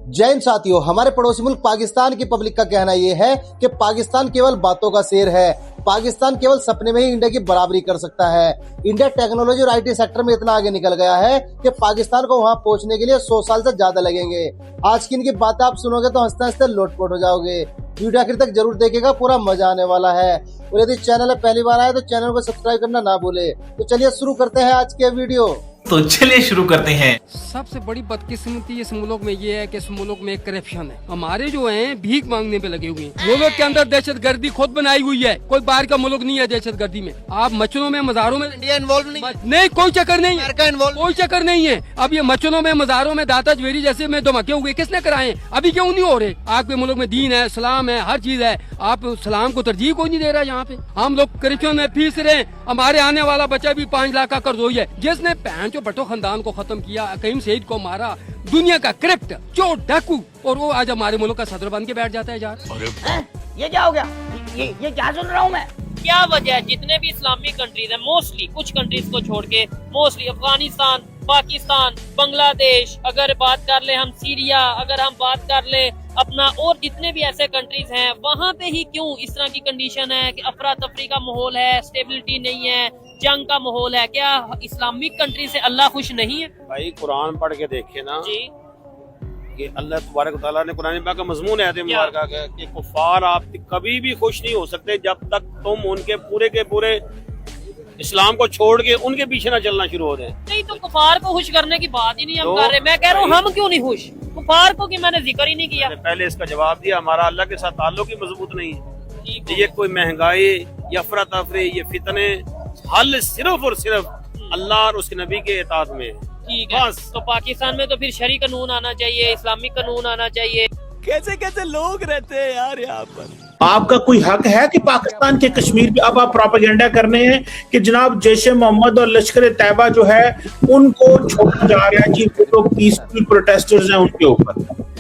जैन साथियों, हमारे पड़ोसी मुल्क पाकिस्तान की पब्लिक का कहना यह है कि पाकिस्तान केवल बातों का शेर है। पाकिस्तान केवल सपने में ही इंडिया की बराबरी कर सकता है। इंडिया टेक्नोलॉजी और आईटी सेक्टर में इतना आगे निकल गया है कि पाकिस्तान को वहां पहुंचने के लिए 100 साल से ज्यादा लगेंगे। आज की इनकी बातें आप सुनोगे तो हंसते हंसते लोटपोट हो जाओगे। वीडियो आखिर तक जरूर देखिएगा, पूरा मजा आने वाला है। और यदि चैनल में पहली बार आए तो चैनल को सब्सक्राइब करना ना भूले। तो चलिए शुरू करते हैं आज के वीडियो। तो चलिए शुरू करते हैं। सबसे बड़ी बदकिस्मती इस मुल्क में ये है कि इस मुल्क में करप्शन है। हमारे जो हैं भीख मांगने पे लगे हुए हैं। मुल्क के अंदर दहशतगर्दी खुद बनाई हुई है, कोई बाहर का मुल्क नहीं है दहशतगर्दी में। आप मचलों में मज़ारों में इंडिया इन्वॉल्व नहीं, कोई चक्कर नहीं है, कोई चक्कर नहीं है। अब ये मचलों में मज़ारों में दाता जवेरी जैसे में धमाके हुए किसने कराए? अभी क्यों नहीं हो रहे? आपके मुल्क में दीन है, सलाम है, हर चीज है। आप सलाम को तरजीह कोई नहीं दे रहा। यहाँ पे हम लोग करप्शन में फीस रहे हैं। हमारे आने वाला बच्चा भी 5 लाख का कर्जोई है, जिसने बहन जो भट्टो खानदान को खत्म किया, कईम सईद को मारा, दुनिया का करप्ट चोर डाकू, और वो आज हमारे मुल्क का सदर बन के बैठ जाता है यार। ये क्या हो गया? ये क्या सुन रहा हूँ मैं? क्या वजह है? जितने भी इस्लामिक कंट्रीज हैं, मोस्टली कुछ कंट्रीज को छोड़ के, मोस्टली अफगानिस्तान, पाकिस्तान, बांग्लादेश, अगर बात कर ले हम सीरिया, अगर हम बात कर ले अपना और जितने भी ऐसे कंट्रीज हैं, वहाँ पे ही क्यों इस तरह की कंडीशन है कि अफरा तफरी का माहौल है, स्टेबिलिटी नहीं है, जंग का माहौल है? क्या इस्लामिक कंट्री से अल्लाह खुश नहीं है? भाई कुरान पढ़ के देखे ना जी, कि अल्लाह तबारक तआला ने कुरान पाक का मजमून है मुबारक कि कुफार आप कभी भी खुश नहीं हो सकते जब तक तुम उनके पूरे के पूरे इस्लाम को छोड़ के उनके पीछे ना चलना शुरू हो जाए। नहीं तो कुफार को खुश करने की बात ही नहीं हम कर रहे। मैं कह रहा हूँ हम क्यों नहीं खुश? कुफार को कि मैंने जिक्र ही नहीं किया। पहले इसका जवाब दिया, हमारा अल्लाह के साथ ताल्लुक ही मजबूत नहीं है। ये कोई महंगाई या अफरा तफरी, ये फितने, हल सिर्फ और सिर्फ अल्लाह और उसके नबी के इताअत में है। ठीक है, तो पाकिस्तान में तो फिर शरी कानून आना चाहिए, इस्लामिक कानून आना चाहिए। कैसे कैसे लोग रहते हैं यार यहाँ पर। आपका कोई हक है कि पाकिस्तान के कश्मीर पे अब आप प्रोपेगेंडा करने हैं कि जनाब जैश ए मोहम्मद और लश्कर तैयबा जो है उनको छोड़ा जा रहा है कि वो लोग पीसफुल प्रोटेस्टर्स हैं उनके ऊपर।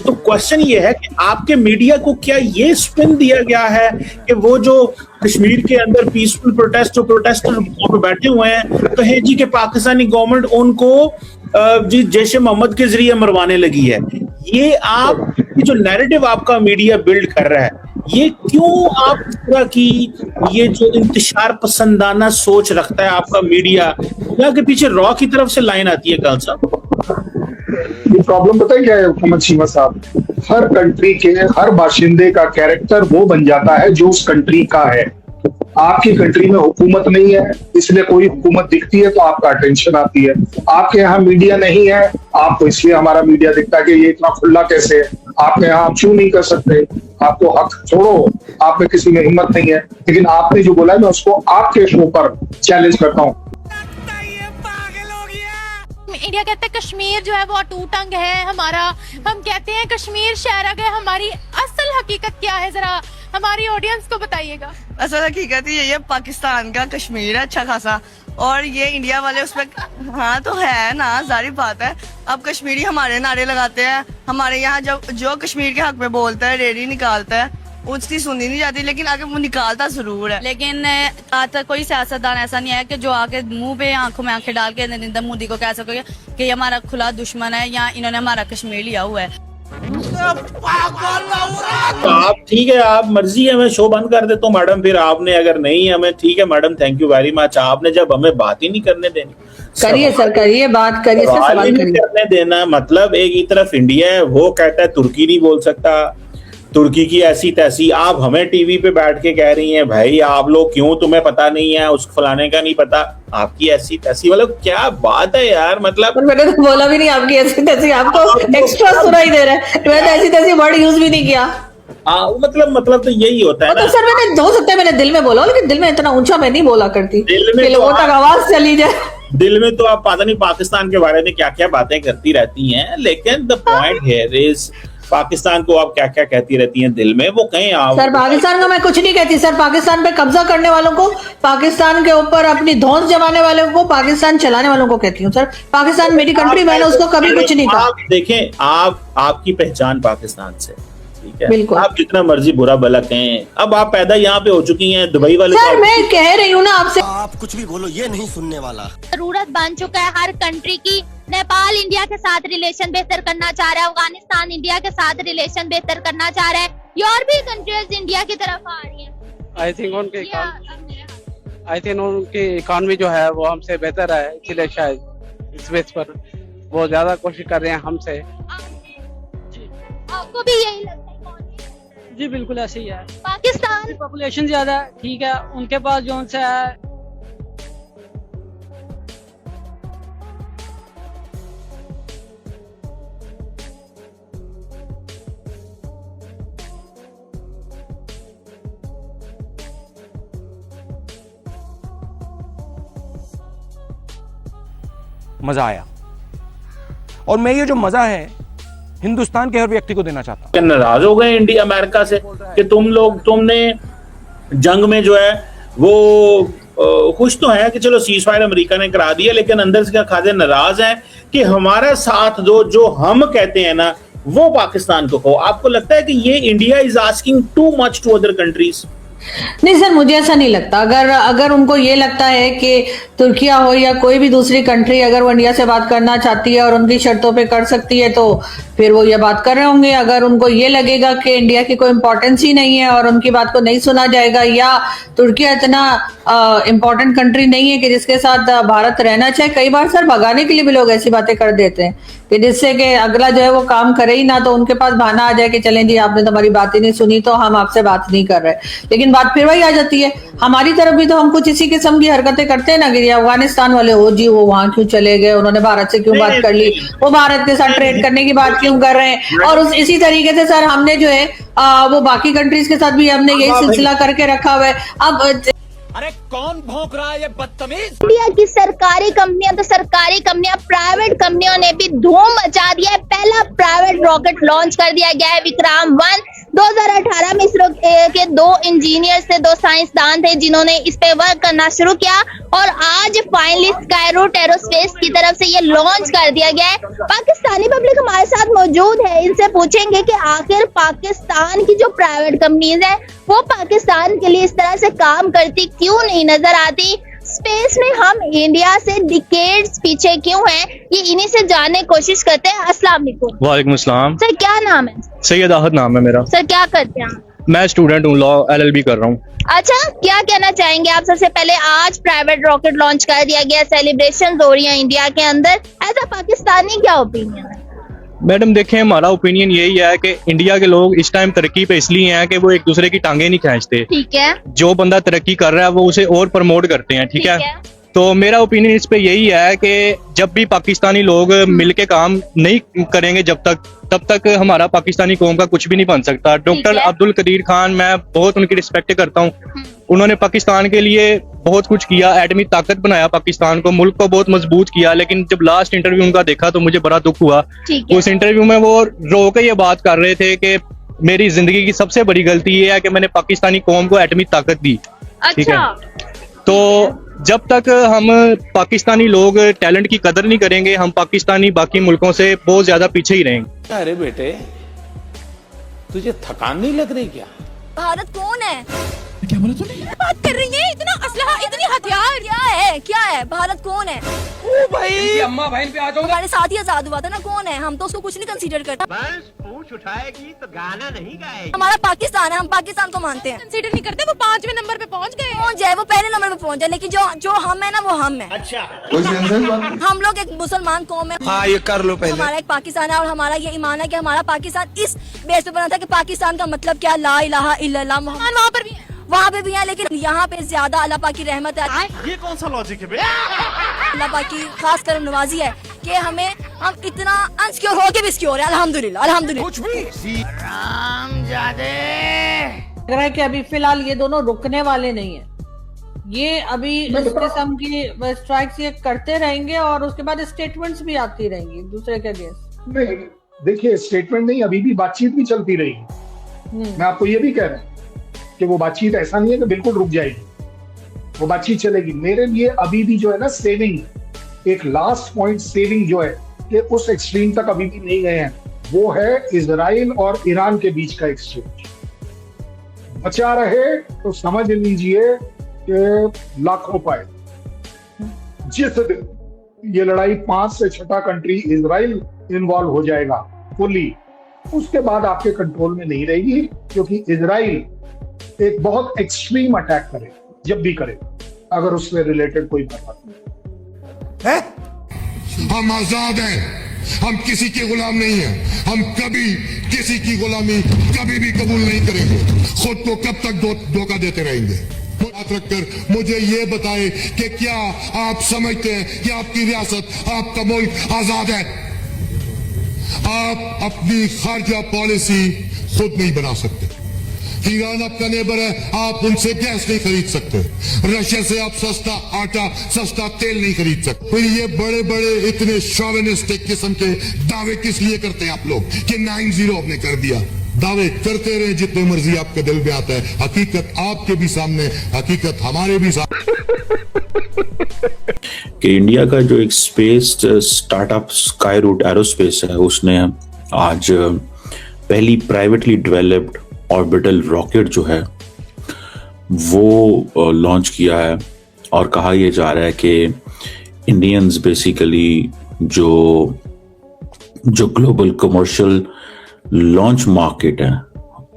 तो क्वेश्चन ये है कि आपके मीडिया को क्या ये स्पिन दिया गया है कि वो जो कश्मीर के अंदर पीसफुल प्रोटेस्टर पे बैठे हुए हैं तो है जी कि पाकिस्तानी गवर्नमेंट उनको जी जैश ए मोहम्मद के जरिए मरवाने लगी है। ये आप जो नैरेटिव आपका मीडिया बिल्ड कर रहा है, ये क्यों आप पूरा की ये जो इंतशार पसंदाना सोच रखता है आपका मीडिया, या के पीछे रॉ की तरफ से लाइन आती है? कल साहब ये प्रॉब्लम पता है क्या है मोहम्मद शीमा साहब? हर कंट्री के हर बाशिंदे का कैरेक्टर वो बन जाता है जो उस कंट्री का है। आपकी कंट्री में हुकूमत नहीं है इसलिए कोई हुकूमत दिखती है तो आपका अटेंशन आती है। आपके यहाँ मीडिया नहीं है आपको इसलिए हमारा मीडिया दिखता है कि ये इतना खुला कैसे है। आपके यहाँ आप क्यों नहीं कर सकते? आपको हक छोड़ो, आप में किसी में हिम्मत नहीं है। लेकिन आपने जो बोला मैं उसको आपके शो पर चैलेंज करता हूँ। इंडिया कहते हैं कश्मीर जो है वो अटूट अंग है हमारा। हम कहते हैं कश्मीर शहर है। हमारी असल हकीकत क्या है, जरा हमारी ऑडियंस को बताइएगा। असल हकीकत ये है पाकिस्तान का कश्मीर है अच्छा खासा, और ये इंडिया वाले उसमें हाँ तो है ना, जारी बात है। अब कश्मीरी हमारे नारे लगाते हैं, हमारे यहाँ जो कश्मीर के हक में बोलता है, रैली निकालता है, उसकी सुनी नहीं जाती, लेकिन आगे वो निकालता जरूर है। लेकिन आज तक कोई सियासतदान ऐसा नहीं है कि जो आके मुंह पे आंखों में आंखें डाल के नरेंद्र मोदी को कह सके कि ये हमारा खुला दुश्मन है या इन्होंने हमारा कश्मीर लिया हुआ है। तो आप ठीक है, आप मर्जी है, मैं शो बंद कर देता हूँ मैडम। फिर आपने अगर नहीं हमें ठीक है madam, thank you very much. आपने जब हमें बात ही नहीं करने देनी, करिए सर, करिए बात, करिए सर, सवाल नहीं करने देना। मतलब एक ही तरफ इंडिया है, वो कहता है तुर्की नहीं बोल सकता, तुर्की की ऐसी तैसी। आप हमें टीवी पे बैठ के कह रही हैं भाई आप लोग क्यों, तुम्हें पता नहीं है, उस फलाने का नहीं पता, आपकी ऐसी तैसी। मतलब क्या बात है यार। मतलब मैंने तो बोला भी नहीं आपकी ऐसी तैसी, आपको एक्स्ट्रा सुनाई दे रहा है। मैंने ऐसी तैसी वर्ड यूज भी नहीं किया। मतलब तो यही होता है ना। तो सर मैंने हो सकता है मैंने दिल में बोला, लेकिन दिल में इतना ऊंचा मैं नहीं बोला करती दिल में लोगों तक आवाज चली जाए। दिल में तो आप पता नहीं पाकिस्तान के बारे में क्या क्या बातें करती रहती हैं, लेकिन the point here is Pakistan को आप क्या क्या कहती रहती हैं दिल में, वो कहीं आप सर पाकिस्तान को मैं कुछ नहीं कहती सर। पाकिस्तान पे कब्जा करने वालों को, पाकिस्तान के ऊपर अपनी धौंस जमाने वालों को, पाकिस्तान चलाने वालों को कहती हूँ सर। पाकिस्तान मेरी कंट्री, मैंने उसको कभी कुछ नहीं कहा। देखें आपकी पहचान पाकिस्तान से, ठीक है, बिल्कुल। आप जितना मर्जी बुरा भला कहें, अब आप पैदा यहाँ पे हो चुकी हैं, दुबई वाले सर मैं कह रही हूँ ना आपसे, आप कुछ भी बोलो ये नहीं सुनने वाला। जरूरत बन चुका है हर कंट्री की नेपाल इंडिया के साथ रिलेशन बेहतर करना चाह रहा है, अफगानिस्तान इंडिया के साथ रिलेशन बेहतर करना चाह रहा है, ये और भी कंट्रीज इंडिया की तरफ आ रही हैं। आई थिंक उनकी इकॉनमी जो है वो हमसे बेहतर है, इसलिए शायद इस बेस पर वो ज्यादा कोशिश कर रहे हैं हमसे। आपको भी यही लगता है? जी बिल्कुल ऐसे ही है। पाकिस्तान पॉपुलेशन ज्यादा है, ठीक है, उनके पास जो से है मजा आया, और मैं ये जो मजा है हिंदुस्तान के हर व्यक्ति को देना चाहता हूं। नाराज हो गए इंडिया अमेरिका से कि तुमने जंग में जो है वो खुश तो है कि चलो सीज फायर अमेरिका ने करा दिया, लेकिन अंदर से खासे नाराज हैं कि हमारा साथ दो, जो हम कहते हैं ना वो पाकिस्तान को कहो। आपको लगता है कि ये India is asking too much to other countries? नहीं सर, मुझे ऐसा नहीं लगता। अगर उनको ये लगता है कि तुर्किया हो या कोई भी दूसरी कंट्री अगर वो इंडिया से बात करना चाहती है और उनकी शर्तों पे कर सकती है तो फिर वो ये बात कर रहे होंगे। अगर उनको ये लगेगा कि इंडिया की कोई इंपॉर्टेंस ही नहीं है और उनकी बात को नहीं सुना जाएगा, या तुर्किया इतना इम्पोर्टेंट कंट्री नहीं है कि जिसके साथ भारत रहना चाहे, कई बार सर भगाने के लिए भी लोग ऐसी बातें कर देते हैं कि जिससे कि अगला जो है वो काम करे ही ना, तो उनके पास बहाना आ जाए कि चलें जी आपने तो हमारी बात ही नहीं सुनी तो हम आपसे बात नहीं कर रहे। लेकिन बात फिर वही आ जाती है, हमारी तरफ भी तो हम कुछ इसी किस्म की हरकतें करते हैं ना कि अफगानिस्तान वाले हो जी वो वहां क्यों चले गए, उन्होंने भारत से क्यों बात कर ली, वो भारत के साथ ट्रेड करने की बात क्यों कर रहे हैं। और इसी तरीके से सर हमने जो है वो बाकी कंट्रीज के साथ भी हमने यही सिलसिला करके रखा हुआ है। अब अरे कौन भौंक रहा है ये बदतमीज? इंडिया की सरकारी कंपनियां तो सरकारी कंपनियां, प्राइवेट कंपनियों ने भी धूम मचा दिया है। पहला प्राइवेट रॉकेट लॉन्च कर दिया गया है विक्रम 1। 2018 में इसरो के 2 इंजीनियर्स थे, 2 साइंसदान थे जिन्होंने इस पे वर्क करना शुरू किया और आज फाइनली स्काईरूट एरोस्पेस की तरफ से ये लॉन्च कर दिया गया है। पाकिस्तानी पब्लिक हमारे साथ मौजूद है, इनसे पूछेंगे कि आखिर पाकिस्तान की जो प्राइवेट कंपनीज है वो पाकिस्तान के लिए इस तरह से काम करती क्यों नहीं नजर आती, स्पेस में हम इंडिया से डिकेड्स पीछे क्यों हैं, ये इन्हीं से जानने की कोशिश करते हैं। अस्सलाम वालेकुम। वालेकुम अस्सलाम। सर क्या नाम है? सैयद आहद नाम है मेरा। सर क्या करते हैं आप? मैं स्टूडेंट हूँ, लॉ LLB कर रहा हूँ। अच्छा, क्या कहना चाहेंगे आप? सबसे पहले आज प्राइवेट रॉकेट लॉन्च कर दिया गया, सेलिब्रेशन हो रही है इंडिया के अंदर, एज अ पाकिस्तानी क्या ओपिनियन है? मैडम देखें, हमारा ओपिनियन यही है कि इंडिया के लोग इस टाइम तरक्की पे इसलिए हैं कि वो एक दूसरे की टांगे नहीं खींचते। ठीक है। जो बंदा तरक्की कर रहा है वो उसे और प्रमोट करते हैं। ठीक है। तो मेरा ओपिनियन इस पे यही है कि जब भी पाकिस्तानी लोग मिलके काम नहीं करेंगे तब तक हमारा पाकिस्तानी कौम का कुछ भी नहीं बन सकता। डॉक्टर अब्दुल कदीर खान, मैं बहुत उनकी रिस्पेक्ट करता हूँ। उन्होंने पाकिस्तान के लिए बहुत कुछ किया, एटमी ताकत बनाया पाकिस्तान को, मुल्क को बहुत मजबूत किया। लेकिन जब लास्ट इंटरव्यू उनका देखा तो मुझे बड़ा दुख हुआ। उस इंटरव्यू में वो रो के ये बात कर रहे थे कि मेरी जिंदगी की सबसे बड़ी गलती ये है कि मैंने पाकिस्तानी कौम को एटमी ताकत दी। ठीक है। तो जब तक हम पाकिस्तानी लोग टैलेंट की कदर नहीं करेंगे, हम पाकिस्तानी बाकी मुल्कों से बहुत ज्यादा पीछे ही रहेंगे। अरे बेटे, तुझे थकान नहीं लग रही क्या? भारत कौन है? क्या बोला तूने? बात कर रही है, इतना असलहा, इतनी हथियार, क्या है भारत कौन है? ओ भाई, अम्मा बहन पे आ जाओ। हमारे साथ ही आजाद हुआ था ना, कौन है? हम तो उसको कुछ नहीं कंसीडर करते। बस पूछ उठाएगी तो गाना नहीं गाएगी। हमारा पाकिस्तान है, हम पाकिस्तान को मानते हैं, कंसीडर नहीं करते। वो 5वें नंबर पे पहुंच जाए, वो पहले नंबर पे पहुंच जाए, लेकिन जो हम है ना वो हम है। अच्छा, हम लोग एक मुसलमान कौम है। हाँ, ये कर लो पहले। हमारा एक पाकिस्तान है और हमारा ये ईमान है कि हमारा पाकिस्तान इस बेस पे बना था कि पाकिस्तान का मतलब क्या, ला इलाहा इल्लल्लाह मोहम्मद। वहाँ पे भी है, लेकिन यहाँ पे ज्यादा अल्लाह पाक की रहमत है। ये कौन सा लॉजिक है बे? अल्लाह पाक की खास करम नवाजी है कि हम इतना अनसिक्योर होके भी सिक्योर है, अल्हम्दुलिल्लाह अल्हम्दुलिल्लाह। कुछ भी रामजादे। लग रहा है कि अभी फिलहाल ये दोनों रुकने वाले नहीं है। ये अभी इस किस्म की स्ट्राइक्स ये करते रहेंगे और उसके बाद स्टेटमेंट्स भी आती रहेंगी दूसरे के अगेंस्ट। नहीं, देखिए स्टेटमेंट नहीं, अभी भी बातचीत भी चलती रहेगी। मैं आपको ये भी कह रहा हूँ कि वो बातचीत ऐसा नहीं है कि बिल्कुल रुक जाएगी, वो बातचीत चलेगी। मेरे लिए अभी भी जो है ना सेविंग, एक लास्ट पॉइंट सेविंग जो है कि उस एक्सट्रीम तक अभी भी नहीं गए हैं, वो है इजराइल और ईरान के बीच का एक्सचेंज। बचा रहे तो समझ लीजिए कि लाखों पाए। जिस दिन ये लड़ाई 5 से 6 कंट्री इजराइल इन्वॉल्व हो जाएगा फुली, उसके बाद आपके कंट्रोल में नहीं रहेगी, क्योंकि इजराइल एक बहुत एक्सट्रीम अटैक करे जब भी करे, अगर उससे रिलेटेड कोई बात नहीं। हम आजाद हैं, हम किसी के गुलाम नहीं हैं, हम कभी किसी की गुलामी कभी भी कबूल नहीं करेंगे, खुद को कब तक धोखा देते रहेंगे। बात रखकर मुझे ये बताएं कि क्या आप समझते हैं कि आपकी रियासत, आपका मुल्क आजाद है? आप अपनी खारजा पॉलिसी खुद नहीं बना सकते। ईरान आपका नेबर है, आप उनसे गैस नहीं खरीद सकते। रशिया से आप सस्ता आटा, सस्ता तेल नहीं खरीद सकते। फिर ये बड़े बड़े इतने शॉविनिस्टिक किस्म के दावे किस लिए करते हैं आप लोग कि 9-0 आपने कर दिया? दावे करते रहे जितने मर्जी आपके दिल में आता है, हकीकत आपके भी सामने, हकीकत हमारे भी सामने। कि इंडिया का जो एक space startup Skyroot Aerospace है, उसने आज पहली प्राइवेटली डेवलप्ड ऑर्बिटल रॉकेट जो है वो लॉन्च किया है, और कहा यह जा रहा है कि इंडियंस बेसिकली जो ग्लोबल कमर्शियल लॉन्च मार्केट है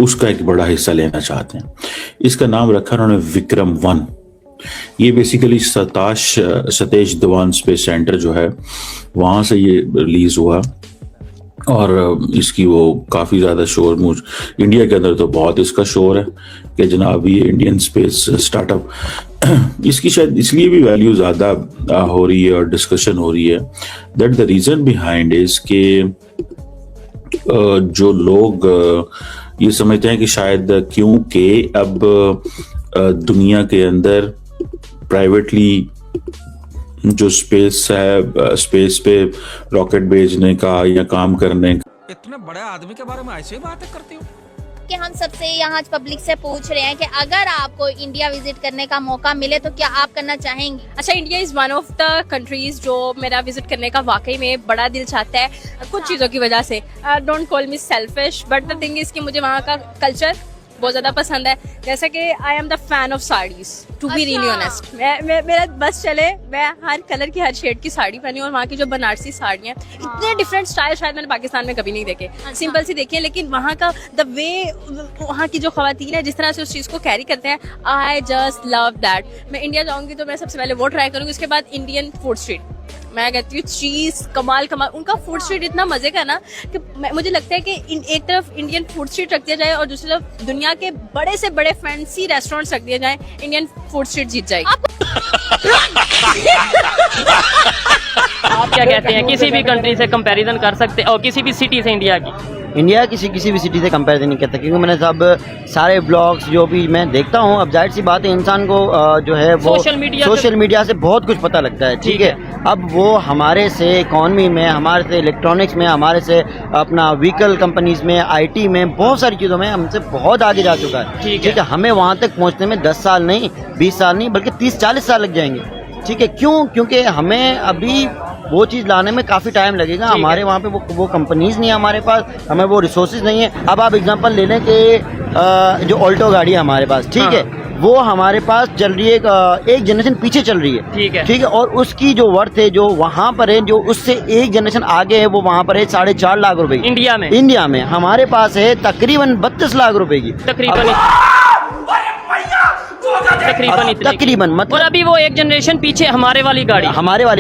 उसका एक बड़ा हिस्सा लेना चाहते हैं। इसका नाम रखा उन्होंने विक्रम-1। ये basically Satish Dhawan space centre जो है वहां से ये रिलीज हुआ, और इसकी वो काफ़ी ज़्यादा शोर इंडिया के अंदर तो बहुत इसका शोर है कि जनाब ये इंडियन स्पेस स्टार्टअप, इसकी शायद इसलिए भी वैल्यू ज़्यादा हो रही है और डिस्कशन हो रही है। That the reason behind is के जो लोग ये समझते हैं कि शायद क्योंकि अब दुनिया के अंदर प्राइवेटली जो स्पेस है, स्पेस पे रॉकेट भेजने का या काम करने का। इतने बड़े आदमी के बारे में ऐसे बातें करते हो कि हम सबसे यहाँ पब्लिक से पूछ रहे हैं कि अगर आपको इंडिया विजिट करने का मौका मिले तो क्या आप करना चाहेंगे? अच्छा, India is one of the countries जो मेरा विजिट करने का वाकई में बड़ा दिल चाहता है, कुछ चीज़ों की वजह से। Don't call me selfish, but the thing is कि मुझे वहाँ का कल्चर बहुत ज़्यादा पसंद है। जैसे कि I am the fan of saris, to be really honest. मेरा बस चले, मैं हर कलर की, हर शेड की साड़ी पहनी, और वहाँ की जो बनारसी साड़ियाँ, इतने डिफरेंट स्टाइल शायद मैंने पाकिस्तान में कभी नहीं देखे। सिंपल सी देखी है, लेकिन वहाँ का द वे, वहाँ की जो खवातीन है जिस तरह से उस चीज़ को कैरी करते हैं, आई जस्ट लव दैट। मैं इंडिया जाऊँगी तो मैं सबसे पहले वो ट्राई करूँगी, उसके बाद इंडियन फूड स्ट्रीट। मैं कहती हूँ चीज़ कमाल, उनका फूड स्ट्रीट इतना मजे का ना कि मुझे लगता है कि एक तरफ इंडियन फूड स्ट्रीट रख दिया जाए और दूसरी तरफ दुनिया के बड़े से बड़े फैंसी रेस्टोरेंट्स रख दिए जाए, इंडियन फूड स्ट्रीट जीत जाएगी। आप क्या कहते हैं, किसी भी कंट्री से कंपैरिजन कर सकते और किसी भी सिटी से इंडिया की? इंडिया किसी भी सिटी से कंपैरिजन नहीं करता, क्योंकि मैंने सब सारे ब्लॉग्स जो भी मैं देखता हूँ, अब जाहिर सी बात है इंसान को जो है वो सोशल मीडिया से बहुत कुछ पता लगता है, ठीक है। अब वो हमारे से इकॉनमी में, हमारे से इलेक्ट्रॉनिक्स में, हमारे से अपना व्हीकल कंपनीज में, IT में, बहुत सारी चीज़ों में हमसे बहुत आगे जा चुका है, ठीक है। हमें वहाँ तक पहुँचने में 10 साल नहीं, 20 साल नहीं, बल्कि 30-40 साल लग जाएंगे, ठीक है। क्यों? क्योंकि हमें अभी वो चीज़ लाने में काफ़ी टाइम लगेगा। हमारे वहाँ पे वो कंपनीज नहीं है हमारे पास, हमें वो रिसोर्सेज नहीं है। अब आप एग्जांपल ले लें कि जो ऑल्टो गाड़ी है हमारे पास, ठीक है, वो हमारे पास चल रही है एक जनरेशन पीछे चल रही है, ठीक है, और उसकी जो वर्थ है जो वहाँ पर है, जो उससे एक जनरेशन आगे है, वो वहाँ पर है 4.5 लाख रुपए की। इंडिया में हमारे पास है तकरीबन 32 लाख रुपए की, तकरीबन मतलब। और अभी वो एक जनरेशन पीछे हमारे वाली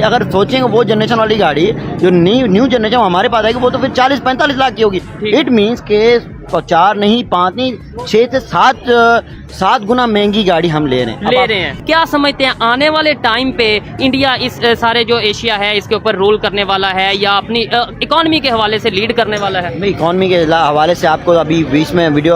अगर सोचेंगे वो जनरेशन वाली गाड़ी जो न्यू जनरेशन हमारे पास आएगी, वो तो फिर 40-45 लाख की होगी। इट मीन्स के 4 नहीं 5 नहीं 6 से 7 गुना महंगी गाड़ी हम ले रहे हैं। क्या समझते हैं आने वाले टाइम पे इंडिया इस सारे जो एशिया है इसके ऊपर रूल करने वाला है या अपनी इकोनॉमी के हवाले से लीड करने वाला है? इकोनॉमी के हवाले से आपको अभी बीच में वीडियो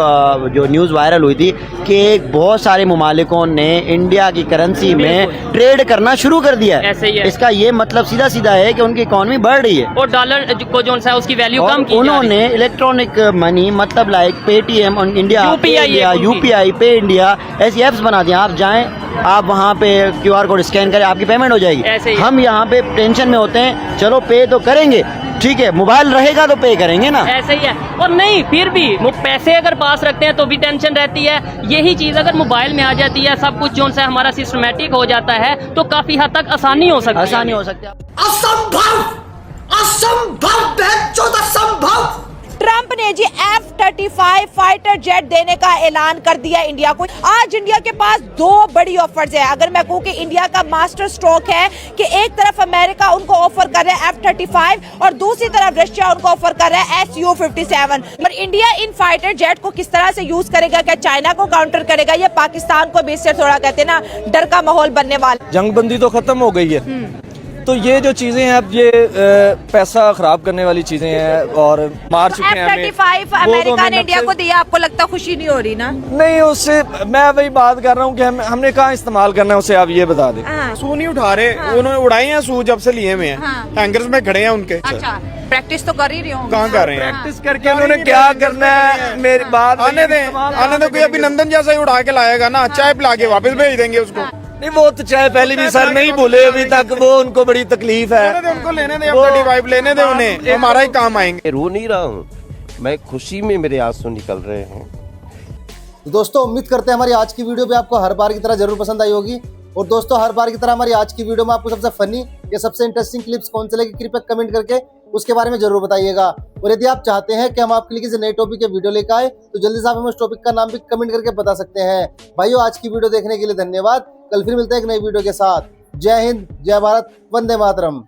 जो न्यूज़ वायरल हुई थी कि बहुत सारे मुमालिकों ने इंडिया की करेंसी में ट्रेड करना शुरू कर दिया है। ऐसे ही है। इसका ये मतलब सीधा है कि उनकी इकोनॉमी बढ़ रही है और डॉलर को जो है उसकी वैल्यू कम की। उन्होंने इलेक्ट्रॉनिक मनी मतलब लाइक पेटीएम इंडिया, UPI पे इंडिया, ऐसी एप्स बना दिया। आप जाएं, आप वहाँ पे QR कोड स्कैन करें, आपकी पेमेंट हो जाएगी। हम यहाँ पे टेंशन में होते हैं, चलो पे तो करेंगे, ठीक है, मोबाइल रहेगा तो पे करेंगे ना। ऐसे ही है। और नहीं, फिर भी वो पैसे अगर पास रखते हैं तो भी टेंशन रहती है। यही चीज अगर मोबाइल में आ जाती है, सब कुछ जो सा हमारा सिस्टमेटिक हो जाता है, तो काफी हद तक आसानी हो सकती है। आसानी हो सकती है। असंभव, असंभव, असंभव। ट्रंप ने जी F-35 फाइटर जेट देने का ऐलान कर दिया इंडिया को। आज इंडिया के पास दो बड़ी ऑफर्स है। अगर मैं कहूँ कि इंडिया का मास्टर स्ट्रोक है कि एक तरफ अमेरिका उनको ऑफर कर रहा है F-35 और दूसरी तरफ रशिया उनको ऑफर कर रहा है Su-57। पर इंडिया इन फाइटर जेट को किस तरह से यूज करेगा, क्या चाइना को काउंटर करेगा, या पाकिस्तान को भी इससे थोड़ा कहते हैं ना डर का माहौल बनने वाला। जंगबंदी तो खत्म हो गई है, तो ये जो चीजें हैं अब ये पैसा खराब करने वाली चीजें हैं और मार चुके हैं हमें। F-35 अमेरिका ने इंडिया को दिया, आपको लगता खुशी नहीं हो रही ना? नहीं, उससे मैं वही बात कर रहा हूँ कि हमने कहाँ इस्तेमाल करना है उसे, आप ये बता दें। सू नहीं उठा रहे, उन्होंने उड़ाए हैं सू जब से लिए हुए हैं, हैंगर्स में खड़े हैं उनके। अच्छा, प्रैक्टिस तो कर ही रहे होंगे। कहाँ कर रहे हैं? प्रैक्टिस करके उन्होंने क्या करना है, मेरी बात आने दें, कोई अभिनंदन जैसा ही उड़ा के लाएगा ना, चाय पिला के वापस भेज देंगे उसको। नहीं, वो तो चाहे पहले भी सर नहीं बोले अभी तक, वो उनको बड़ी तकलीफ है। उनको लेने दे, F-35 लेने दे उन्हें, हमारा ही काम आएंगे। रो नहीं रहा हूँ मैं, खुशी में मेरे आंसू निकल रहे हैं। दोस्तों उम्मीद करते हैं हमारी आज की वीडियो भी आपको हर बार की तरह जरूर पसंद आई होगी। और दोस्तों हर बार की तरह हमारी आज की वीडियो में आपको सबसे फनी या सबसे इंटरेस्टिंग क्लिप्स कौन से लगे, कृपया कमेंट करके उसके बारे में जरूर बताइएगा। और यदि आप चाहते हैं कि हम आपके लिए किसी नए टॉपिक के वीडियो लेकर आए, तो जल्दी से आप हमें उस टॉपिक का नाम भी कमेंट करके बता सकते हैं। भाइयों, आज की वीडियो देखने के लिए धन्यवाद। कल फिर मिलते हैं एक नई वीडियो के साथ। जय हिंद, जय भारत, वंदे मातरम।